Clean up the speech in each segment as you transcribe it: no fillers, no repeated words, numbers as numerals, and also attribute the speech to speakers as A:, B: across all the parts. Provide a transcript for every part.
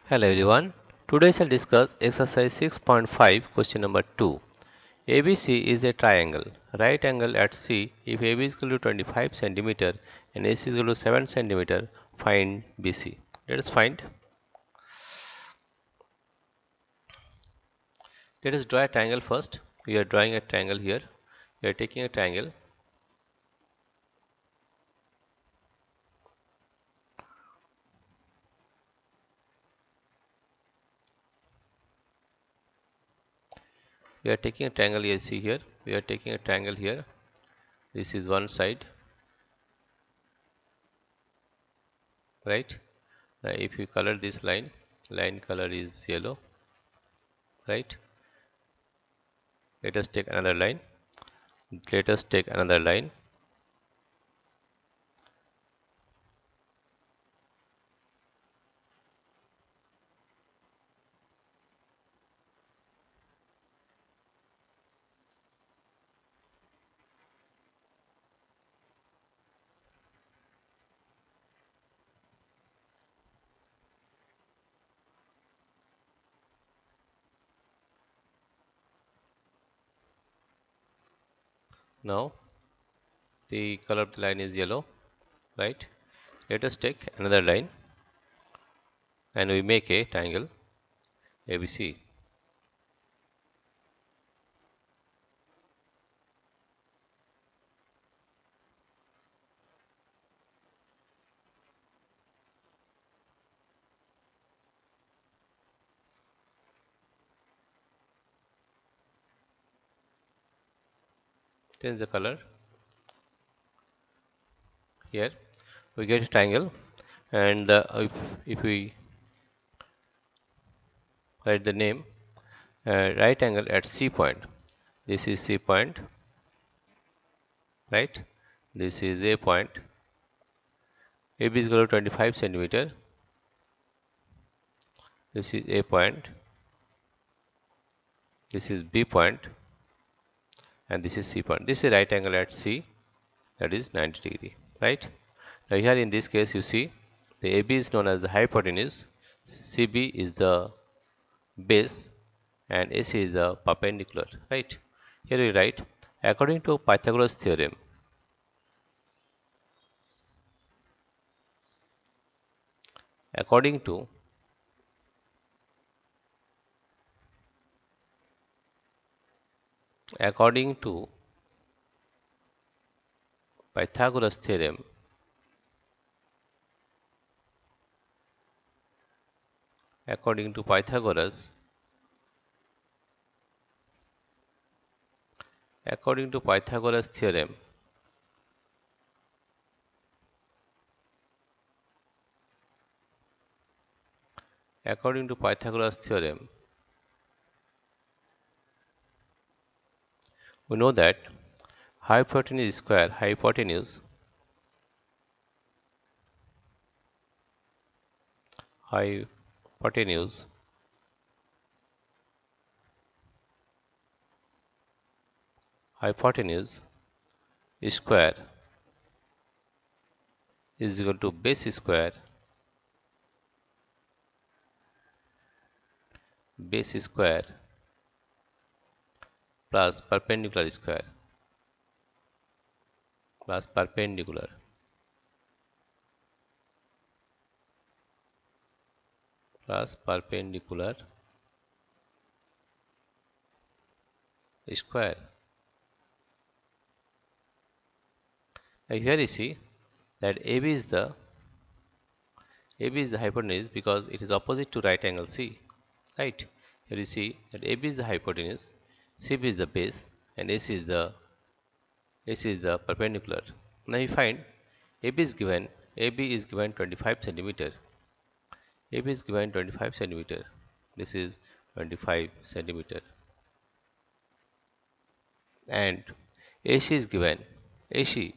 A: Hello everyone. Today I'll discuss exercise 6.5 question number 2. ABC is a triangle. Right angle at C if AB is equal to 25 cm and AC is equal to 7 cm. Find BC. Let us find. Let us draw a triangle first. We are drawing a triangle here. We are taking a triangle. We are taking a triangle you see here. We are taking a triangle here. This is one side. Right. Now if you color this line color is yellow. Right. Let us take another line. Let us take another line. Now the color of the line is yellow, right? Let us take another line and we make a triangle ABC. Change the color. Here we get a triangle, and if we write the name, right angle at C point. This is C point, right? This is A point. AB is equal to 25 centimeter. This is A point. This is B point, and this is C point. This is right angle at C, that is 90 degree, right? Now here in this case you see the AB is known as the hypotenuse, CB is the base, and AC is the perpendicular, right? Here we write according to Pythagoras theorem. According to Pythagoras theorem, according to Pythagoras theorem, according to Pythagoras theorem, we know that hypotenuse square hypotenuse square is equal to base square plus perpendicular square plus perpendicular square. Now here you see that AB is the hypotenuse because it is opposite to right angle C, right? Here you see that AB is the hypotenuse, CB is the base, and AC is the perpendicular. Now you find AB is given 25 centimeter. AB is given 25 centimeter. This is 25 centimeter, and AC is given 7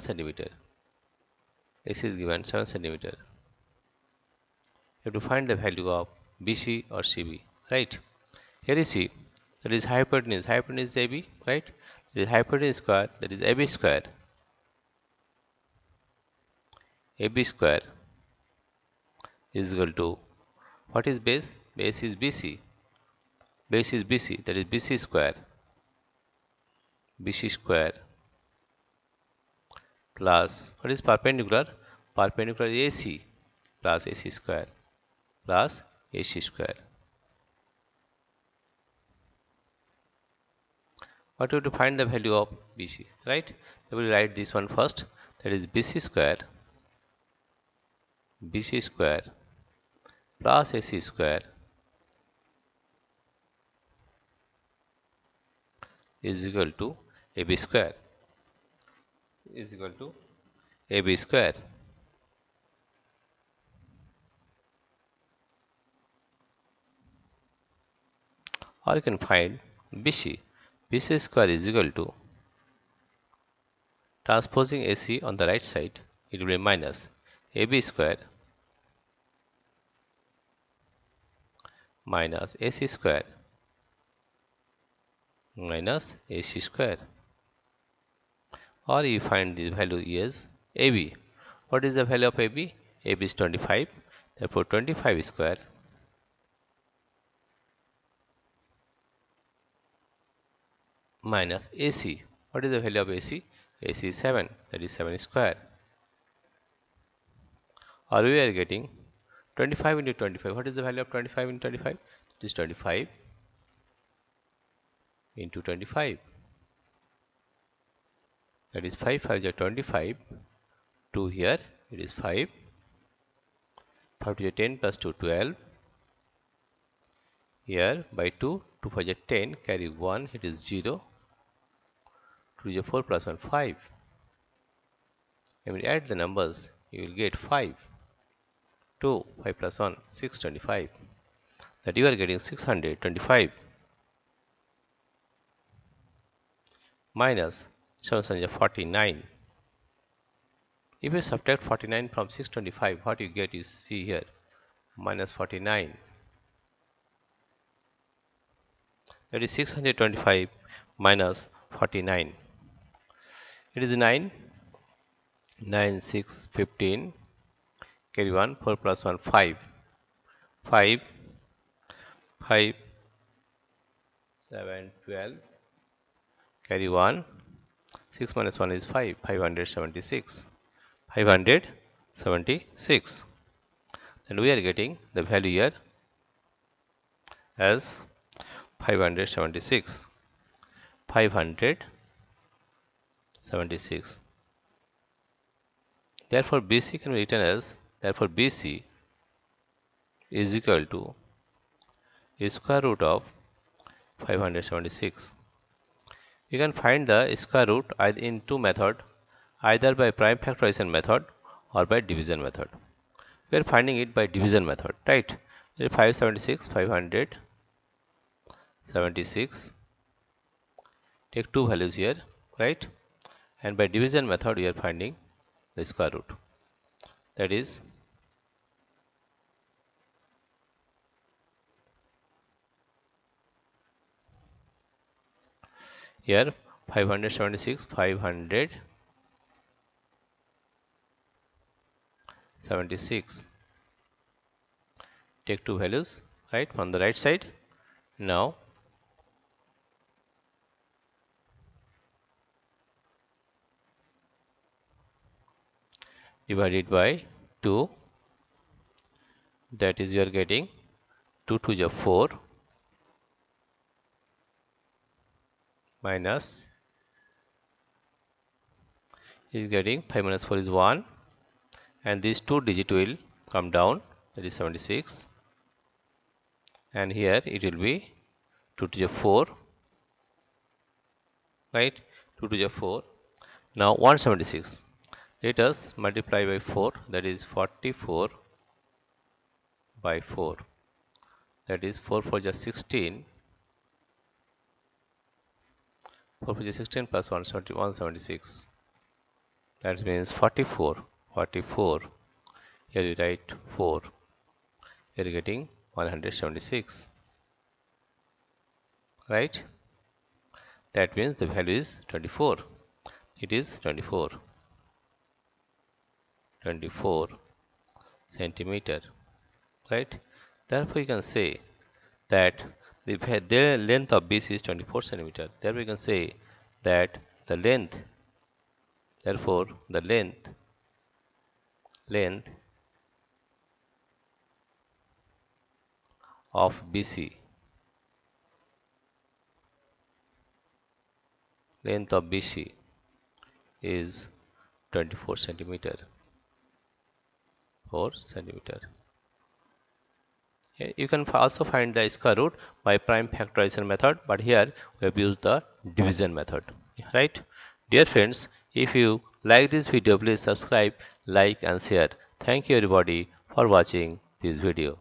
A: centimeter. AC is given 7 centimeter. You have to find the value of BC or CB, right? Here you see that is hypotenuse is AB, right? There is hypotenuse square, that is AB square. AB square is equal to What is base? Base is BC. Base is BC, that is BC square. BC square plus, what is perpendicular? Perpendicular is AC plus AC square plus AC square. What we have to find the value of BC, right? So we will write this one first, that is BC square plus AC square is equal to AB square is equal to AB square. Or you can find BC. BC square is equal to, transposing AC on the right side, it will be minus AB square minus AC square minus AC square. Or you find the value is AB. What is the value of AB? AB is 25. Therefore 25 square minus AC. What is the value of AC? AC is 7. That is 7 square. Or we are getting 25 into 25. What is the value of 25 into 25? It is 25 into 25. That is 5 5 is 25. 2 here, it is 5. 5 to the 10 plus 2, 12. Here by 2, 2 5 is 10, carry 1, it is 0. 2 is 4 plus 1, 5. When we add the numbers, you will get 5. 2, 5 plus 1, 625. That you are getting 625 minus 7 is 49. If you subtract 49 from 625, what you get is, see here, minus 49. That is 625 minus 49. It is 9. 9, 6, 15. Carry 1, 4 plus 1, 5. 5, 5, 7, 12. Carry 1. 6 minus 1 is 5. 576. 576. And we are getting the value here as 576. 576. Therefore BC can be written as, therefore BC is equal to square root of 576. You can find the square root in two methods, either by prime factorization method or by division method. We are finding it by division method, right? 576, 576. Take two values here, right? And by division method, we are finding the square root. That is here 576, 576. Take two values, right, from the right side. Now divided by 2, that is you are getting 2 to the 4 minus is getting 5 minus 4 is 1, and these two digit will come down, that is 76, and here it will be 2 to the 4, right, 2 to the 4. Now 176, let us multiply by 4, that is 44 by 4, that is 4 4 just 16, 4 4 just 16 plus 176, that means 44, 44, here you write 4, you are getting 176, right? That means the value is 24. It is 24 centimeter, right? Therefore, you can say that the length of BC is 24 centimeter. Therefore, we can say that the length, therefore, the length of BC, length of BC is 24 centimeter, 4 centimeter. You can also find the square root by prime factorization method, but here we have used the division method, right? Dear friends, if you like this video, please subscribe, like and share. Thank you everybody for watching this video.